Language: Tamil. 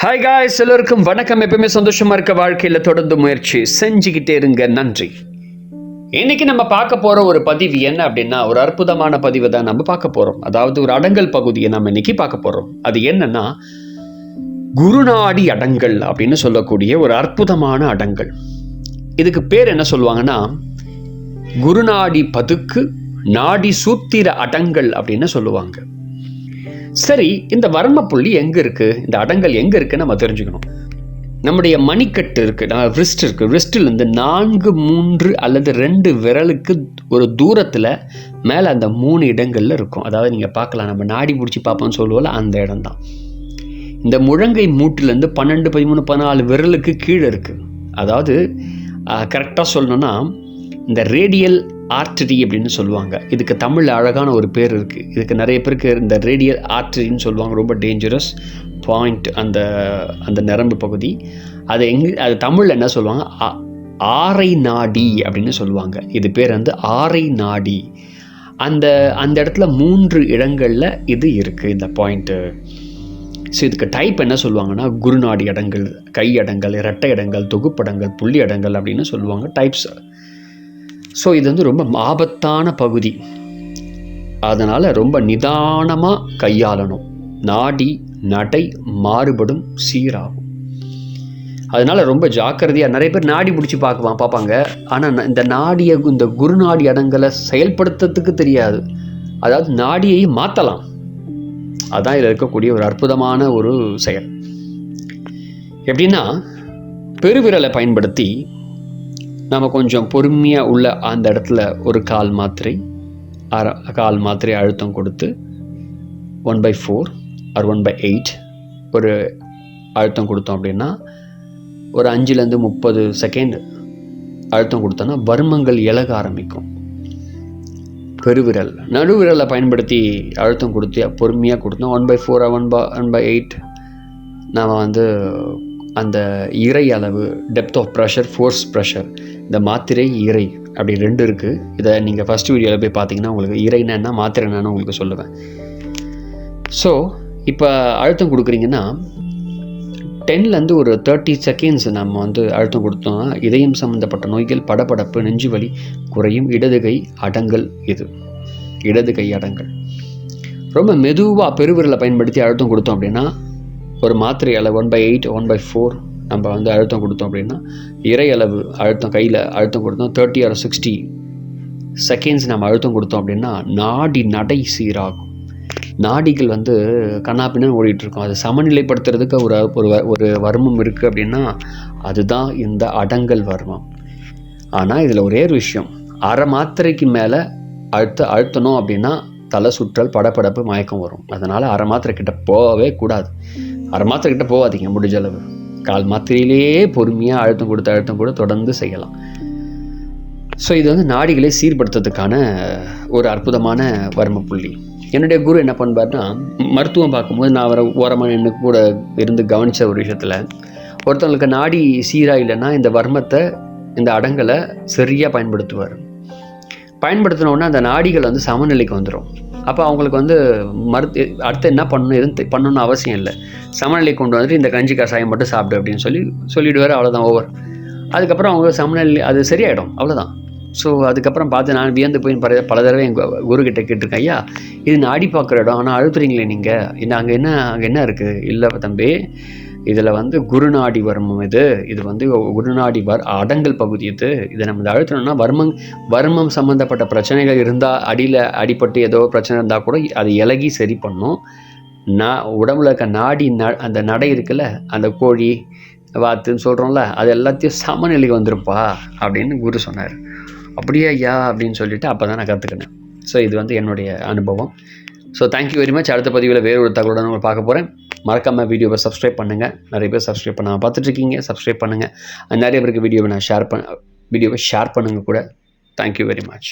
ஹாய் காய்ஸ், எல்லோருக்கும் வணக்கம். எப்பவுமே சந்தோஷமா இருக்க வாழ்க்கையில் தொடர்ந்து முயற்சி செஞ்சுக்கிட்டே இருங்க. நன்றி. இன்னைக்கு நம்ம பார்க்க போற ஒரு பதிவு என்ன அப்படின்னா, ஒரு அற்புதமான பதிவை தான் நம்ம பார்க்க போறோம். அதாவது ஒரு அடங்கல் பகுதியை நம்ம இன்னைக்கு பார்க்க போறோம். அது என்னன்னா, குருநாடி அடங்கல் அப்படின்னு சொல்லக்கூடிய ஒரு அற்புதமான அடங்கல். இதுக்கு பேர் என்ன சொல்லுவாங்கன்னா, குருநாடி பதுக்கு நாடி சூத்திர அடங்கல் அப்படின்னு சொல்லுவாங்க. சரி, இந்த வர்ம புள்ளி எங்க இருக்கு, இந்த அடங்கல் எங்க இருக்குன்னு நம்ம தெரிஞ்சுக்கணும். நம்முடைய மணிக்கட்டு இருக்கு, ரிஸ்ட் இருக்கு. ரிஸ்டிலிருந்து 4, 3 அல்லது 2 விரலுக்கு ஒரு தூரத்தில் மேலே அந்த 3 இடங்கள்ல இருக்கும். அதாவது நீங்கள் பார்க்கலாம், நம்ம நாடி பிடிச்சி பார்ப்போம்னு சொல்லுவோம்ல, அந்த இடம் தான். இந்த முழங்கை மூட்டிலேருந்து 12, 13, 14 விரலுக்கு கீழே இருக்குது. அதாவது கரெக்டாக சொல்லணும்னா, இந்த ரேடியல் ஆர்டரி அப்படின்னு சொல்லுவாங்க. இதுக்கு தமிழில் அழகான ஒரு பேர் இருக்குது. இதுக்கு நிறைய பேருக்கு இந்த ரேடியல் ஆர்டரின்னு சொல்லுவாங்க. ரொம்ப டேஞ்சரஸ் பாயிண்ட் அந்த அந்த நரம்பு பகுதி. அது தமிழில் என்ன சொல்லுவாங்க, ஆரை நாடி அப்படின்னு சொல்லுவாங்க. இது பேர் வந்து ஆரை நாடி. அந்த இடத்துல 3 இடங்களில் இது இருக்குது, இந்த பாயிண்ட்டு. ஸோ இதுக்கு டைப் என்ன சொல்லுவாங்கன்னா, குருநாடி அடங்கல், கை அடங்கல், இரட்டை அடங்கல், தொகுப்படங்கல், புள்ளி அடங்கல் அப்படின்னு சொல்லுவாங்க, டைப்ஸ். ஸோ இது வந்து ரொம்ப ஆபத்தான பகுதி. அதனால் ரொம்ப நிதானமாக கையாளணும். நாடி நடை மாறுபடும், சீராகும். அதனால் ரொம்ப ஜாக்கிரதையாக. நிறைய பேர் நாடி பிடிச்சி பார்ப்பாங்க. ஆனால் இந்த நாடியை, இந்த குருநாடி அடங்கலை செயல்படுத்துறதுக்கு தெரியாது. அதாவது நாடியை மாற்றலாம். அதான் இதில் இருக்கக்கூடிய ஒரு அற்புதமான ஒரு செயல். எப்படின்னா, பெருவிரலை பயன்படுத்தி நம்ம கொஞ்சம் பொறுமையாக உள்ள அந்த இடத்துல ஒரு கால் மாத்திரை அழுத்தம் கொடுத்து 1/4 or 1/8 ஒரு அழுத்தம் கொடுத்தோம் அப்படின்னா, ஒரு 5லேருந்து 30 செகண்ட் அழுத்தம் கொடுத்தோன்னா வர்மங்கள் இலக ஆரம்பிக்கும். பெருவிரல், நடுவிரலை பயன்படுத்தி அழுத்தம் கொடுத்து பொறுமையாக கொடுத்தோம் 1/4 or 1/8 நாம் வந்து அந்த இறை அளவு, depth of pressure, force pressure, இந்த மாத்திரை இறை அப்படி 2 இருக்குது. இதை நீங்கள் ஃபஸ்ட் வீடியோவில் போய் பார்த்தீங்கன்னா உங்களுக்கு இறைனா என்ன, மாத்திரை என்னன்னு உங்களுக்கு சொல்லுவேன். ஸோ இப்போ அழுத்தம் கொடுக்குறீங்கன்னா 10லேருந்து ஒரு 30 செகண்ட்ஸ் நம்ம வந்து அழுத்தம் கொடுத்தோம்னா இதயம் சம்மந்தப்பட்ட நோய்கள், படபடப்பு, நெஞ்சு வலி குறையும். இடது கை அடங்கல். இது இடது கை அடங்கல். ரொம்ப மெதுவாக பெருவிரலை பயன்படுத்தி அழுத்தம் கொடுத்தோம் அப்படின்னா, ஒரு மாத்திரை அளவு 1/8, 1/4 நம்ம வந்து அழுத்தம் கொடுத்தோம் அப்படின்னா, இறை அளவு அழுத்தம் கையில் அழுத்தம் கொடுத்தோம் 30 or 60 செகண்ட்ஸ் நம்ம அழுத்தம் கொடுத்தோம் அப்படின்னா நாடி நடை சீராகும். நாடிகள் வந்து கண்ணாப்பின்னு ஓடிட்டுருக்கோம். அதை சமநிலைப்படுத்துறதுக்கு ஒரு வர்மம் இருக்குது அப்படின்னா அதுதான் இந்த அடங்கல் வர்மம். ஆனால் இதில் ஒரே ஒரு விஷயம், அரை மாத்திரைக்கு மேலே அழுத்தணும் அப்படின்னா தலை சுற்றல், படபடப்பு, மயக்கம் வரும். அதனால் அரை மாத்திரை கிட்ட போகவே கூடாது. அரை மாத்திரை கிட்ட போகாதீங்க. முடிஞ்ச அளவு கால் மாத்திரையிலேயே பொறுமையாக அழுத்தம் கொடுத்து தொடர்ந்து செய்யலாம். ஸோ இது வந்து நாடிகளை சீர்படுத்துறதுக்கான ஒரு அற்புதமான வர்ம புள்ளி. என்னுடைய குரு என்ன பண்ணுவார்னா, மருத்துவம் பார்க்கும்போது நான் அவரை ஓரமாக எனக்கு கூட இருந்து கவனித்த ஒரு விஷயத்தில், ஒருத்தவங்களுக்கு நாடி சீராக இல்லைன்னா இந்த வர்மத்தை, இந்த அடங்கலை சரியாக பயன்படுத்துவார். பயன்படுத்தினோன்னா அந்த நாடிகள் வந்து சமநிலைக்கு வந்துடும். அப்போ அவங்களுக்கு வந்து அடுத்து என்ன பண்ணணும், எதுவும் பண்ணணும்னு அவசியம் இல்லை. சமநிலை கொண்டு வந்துட்டு இந்த கஞ்சி கஷாயம் மட்டும் சாப்பிடு அப்படின்னு சொல்லிவிடுவார். அவ்வளோதான், ஓவர். அதுக்கப்புறம் அவங்க சமநிலை அது சரியாயிடும், அவ்வளோதான். ஸோ அதுக்கப்புறம் பார்த்து நான் வியந்து போய் பல தடவை எங்கள் குருக்கிட்ட கேட்டிருக்கேன், ஐயா இது நாடி பார்க்குற இடம், ஆனால் அழுத்துறீங்களே நீங்கள், அங்கே என்ன இருக்குது? இல்லை தம்பி, இதில் வந்து குருநாடி வர்மம். இது வந்து குருநாடி அடங்கல் பகுதி. இதை நம்ம அழுத்தணும்னா வர்மம் சம்மந்தப்பட்ட பிரச்சனைகள் இருந்தால், அடிப்பட்டு ஏதோ பிரச்சனை இருந்தால் கூட அதை இலகி சரி பண்ணும். உடம்புல இருக்க நாடி அந்த நடை இருக்குல்ல, அந்த கோழி வாத்துன்னு சொல்கிறோம்ல, அது எல்லாத்தையும் சமநிலைக்கு வந்துருப்பா அப்படின்னு குரு சொன்னார். அப்படியே ஐயா அப்படின்னு சொல்லிட்டு அப்போ தான் நான் கற்றுக்கினேன். ஸோ இது வந்து என்னுடைய அனுபவம். So thank you very much. அடுத்த பதிவில் வேறு ஒரு தகவலுடன் நம்ம பார்க்க போகிறேன். மறக்காமல் வீடியோவை சப்ஸ்கிரைப் பண்ணுங்கள். நிறைய பேர் சப்ஸ்கிரைப் பண்ணாமல் பார்த்துட்ருக்கீங்க, சப்ஸ்கிரைப் பண்ணுங்கள். நிறைய பேருக்கு வீடியோவை ஷேர் பண்ணுங்கள் கூட. Thank you very much.